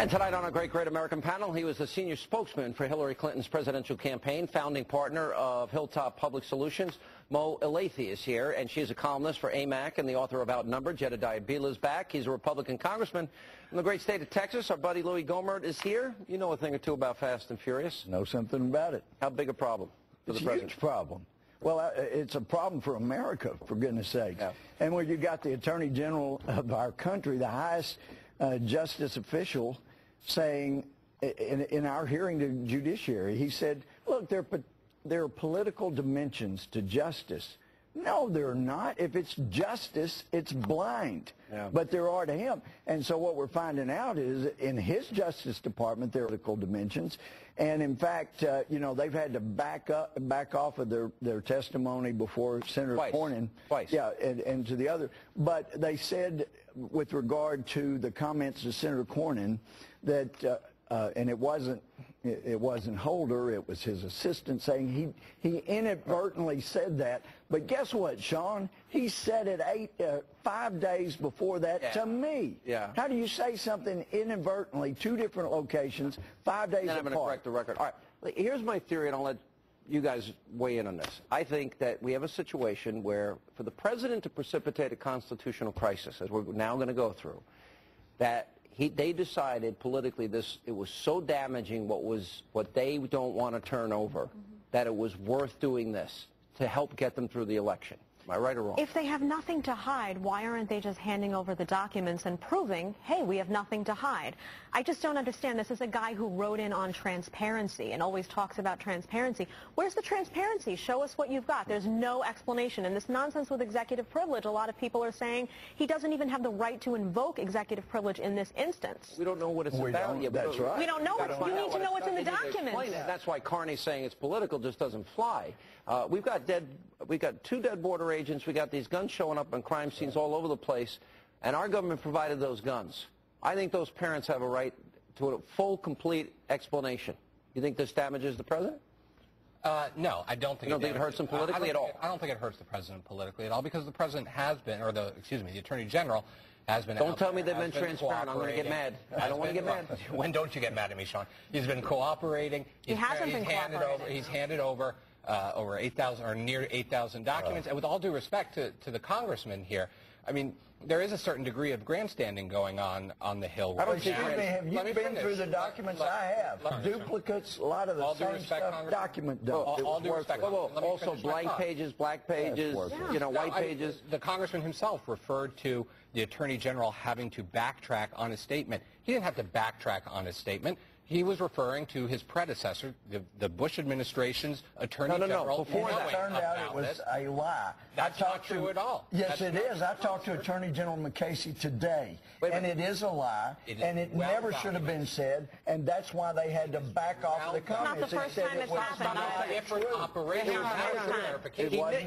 And tonight on our Great American panel, he was the senior spokesman for Hillary Clinton's presidential campaign, founding partner of Hilltop Public Solutions. Mo Elleithee is here, and she's a columnist for AMAC and the author of Outnumbered. Jedediah Bila is back. He's a Republican congressman from the great state of Texas. Our buddy Louie Gohmert is here. You know a thing or two about Fast and Furious. Know something about it. How big a problem for the president? It's a huge problem. Well, it's a problem for America, for goodness sake. Yeah. And when you got the Attorney General of our country, the highest justice official, saying in our hearing to the judiciary, he said, look, there are political dimensions to justice. No, there are not. If it's justice, it's blind. Yeah. But there are to him. And so what we're finding out is in his Justice Department, there are political dimensions. And in fact, you know, they've had to back off of their testimony before Senator Cornyn. Twice. Yeah, and to the other. But they said with regard to the comments of Senator Cornyn that, and it wasn't Holder, it was his assistant saying he inadvertently said that. But guess what, Sean? He said it 5 days before that to me. Yeah. How do you say something inadvertently, 2 different locations, 5 days apart? I'm going to correct the record. All right, here's my theory, and I'll let you guys weigh in on this. I think that we have a situation where for the president to precipitate a constitutional crisis, as we're now going to go through, that they decided politically it was so damaging what they don't want to turn over that it was worth doing this to help get them through the election. Am I right or wrong? If they have nothing to hide, why aren't they just handing over the documents and proving, hey, we have nothing to hide? I just don't understand. This is a guy who wrote in on transparency and always talks about transparency. Where's the transparency? Show us what you've got. There's no explanation. And this nonsense with executive privilege, a lot of people are saying he doesn't even have the right to invoke executive privilege in this instance. We don't know what it's about yet. That's right. We don't know. You need to know what's in the documents. That's why Carney's saying it's political just doesn't fly. We've got 2 dead border agents. We got these guns showing up on crime scenes all over the place, and our government provided those guns. I think those parents have a right to a full, complete explanation. You think this damages the president? No, I don't think. You don't think it hurts him politically at all? I don't think it hurts the president politically at all because the president has been, or the Attorney General has been. Don't tell me they've been transparent. I'm going to get mad. I don't want to get mad. When don't you get mad at me, Sean? He's been cooperating. He hasn't been cooperating. He's handed over over 8,000 or near 8,000 documents. And with all due respect to the congressman here, I mean, there is a certain degree of grandstanding going on the Hill. I don't see have you been through the documents? I have. Duplicates, a lot of the same stuff, document dump. All due respect. Also blank pages, black pages, you know, white pages. The congressman himself referred to the Attorney General having to backtrack on his statement. He didn't have to backtrack on his statement. He was referring to his predecessor, the Bush administration's Attorney General. No. Before that turned out it was a lie. That's not true at all. Yes, it is. I talked to Attorney General McCasey today, and it is a lie, and it never should have been said, and that's why they had to back off the comments. Not the first time it's happened. Different operation.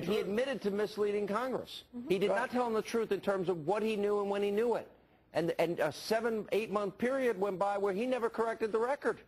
He admitted to misleading Congress. He did not tell them the truth in terms of what he knew and when he knew it. And a 7-8 month period went by where he never corrected the record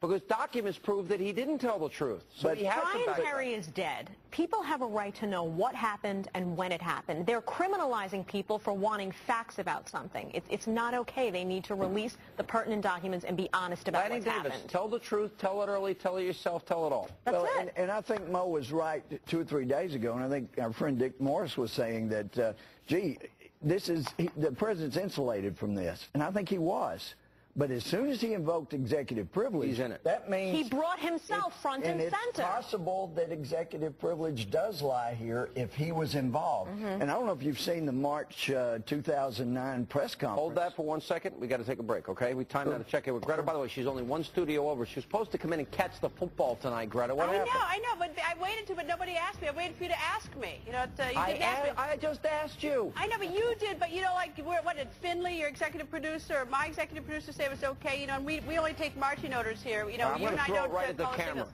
because documents prove that he didn't tell the truth. So Brian Terry is dead. People have a right to know what happened and when it happened. They're criminalizing people for wanting facts about something. It's not okay. They need to release the pertinent documents and be honest about what's happened. Tell the truth, tell it early, tell it yourself, tell it all. That's it. And I think Mo was right 2 or 3 days ago, and I think our friend Dick Morris was saying that, gee, the president's insulated from this, and I think he was. But as soon as he invoked executive privilege, he's in it. That means he brought himself front and center. It's possible that executive privilege does lie here if he was involved. And I don't know if you've seen the March 2009 press conference. Hold that for 1 second. We got to take a break, okay? We timed out to check in with Greta. By the way, she's only 1 studio over. She was supposed to come in and catch the football tonight, Greta. What happened? I know, but I waited but nobody asked me. I waited for you to ask me. You know, you didn't ask me. I just asked you. I know, but you did. But you know, like, what did Finley, your executive producer, or my executive producer, say it was okay? You know, and we only take marching orders here. You know, I'm you and I don't right at the camera. Signals.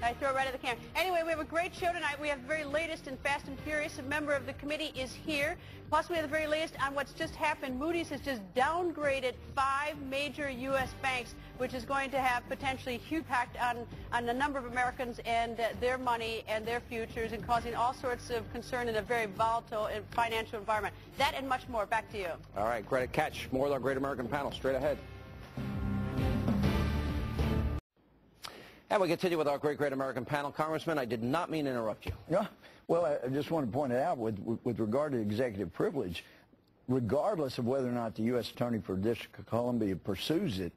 I throw it right at the camera. Anyway, we have a great show tonight. We have the very latest in Fast and Furious. A member of the committee is here. Plus, we have the very latest on what's just happened. Moody's has just downgraded 5 major U.S. banks, which is going to have potentially huge impact on a number of Americans and their money and their futures, and causing all sorts of concern in a very volatile financial environment. That and much more. Back to you. All right, Greta, catch more of our Great American panel straight ahead. And we continue with our great American panel. Congressman, I did not mean to interrupt you. Yeah. Well, I just want to point it out with regard to executive privilege, regardless of whether or not the U.S. Attorney for the District of Columbia pursues it,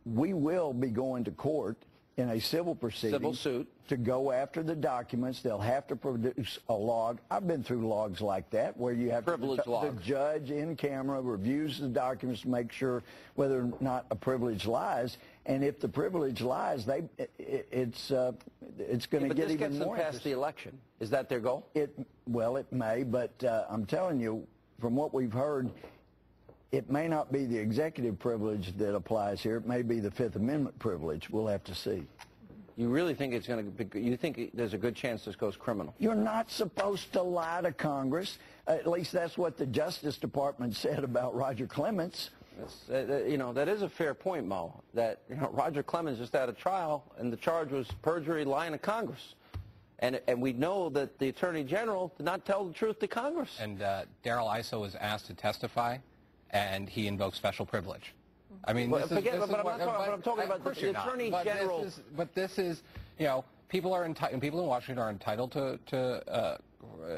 we will be going to court in a civil proceeding. Civil suit. To go after the documents. They'll have to produce a log. I've been through logs like that where you have the judge in camera reviews the documents to make sure whether or not a privilege lies. And if the privilege lies, it's going to get even more. But this gets them past the election. Is that their goal? Well, it may, but I'm telling you, from what we've heard, it may not be the executive privilege that applies here. It may be the Fifth Amendment privilege. We'll have to see. You really think it's going to be, you think there's a good chance this goes criminal? You're not supposed to lie to Congress. At least that's what the Justice Department said about Roger Clemens. You know, that is a fair point, Mo, that Roger Clemens just had a trial, and the charge was perjury, lying to Congress. And we know that the Attorney General did not tell the truth to Congress. And Darrell Issa was asked to testify, and he invoked special privilege. I mean, I'm talking about the Attorney General. But this is, you know, people in Washington are entitled to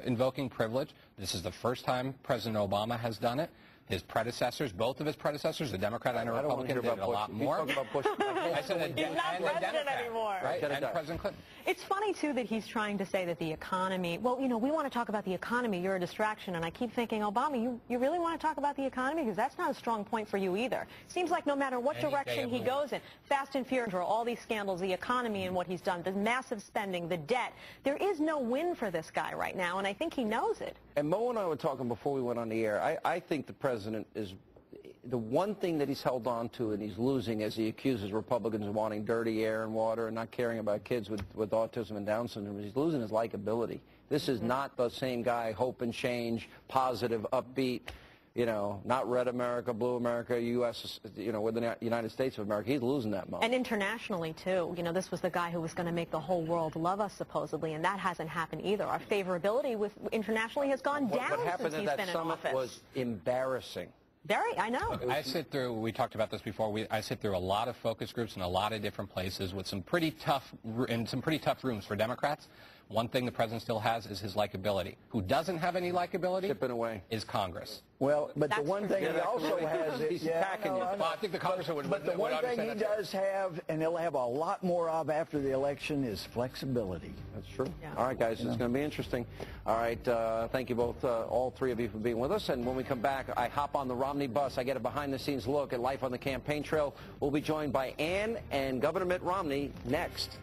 invoking privilege. This is the first time President Obama has done it. His predecessors, both of his predecessors, the Democrat and a Republican, did a lot more. He's talking about Bush. I said he's not president anymore. Right? And President Clinton. It's funny, too, that he's trying to say that the economy, well, you know, we want to talk about the economy, you're a distraction, and I keep thinking, Obama, you really want to talk about the economy? Because that's not a strong point for you either. Seems like no matter what direction he goes in, Fast and Furious, all these scandals, the economy and what he's done, the massive spending, the debt, there is no win for this guy right now, and I think he knows it. And Mo and I were talking before we went on the air. I think the president is the one thing that he's held on to and he's losing as he accuses Republicans of wanting dirty air and water and not caring about kids with autism and Down syndrome. He's losing his likability. This is not the same guy, hope and change, positive, upbeat, you know, not red America, blue America, U.S., you know, with the United States of America. He's losing that moment. And internationally, too. You know, this was the guy who was going to make the whole world love us, supposedly, and that hasn't happened either. Our favorability internationally has gone down since he's been in office. What happened at that summit was embarrassing. I know. I sit through, we talked about this before, I sit through a lot of focus groups in a lot of different places with some pretty tough rooms for Democrats. One thing the president still has is his likability. Who doesn't have any likability Chipping away. is Congress. Well, but the one thing he also has is, he's attacking you. Well, I think the congressman would But the one thing he does have, and he'll have a lot more of after the election, is flexibility. That's true. Yeah. All right, guys, it's going to be interesting. All right, thank you both, all three of you, for being with us. And when we come back, I hop on the Romney bus. I get a behind-the-scenes look at life on the campaign trail. We'll be joined by Ann and Governor Mitt Romney next.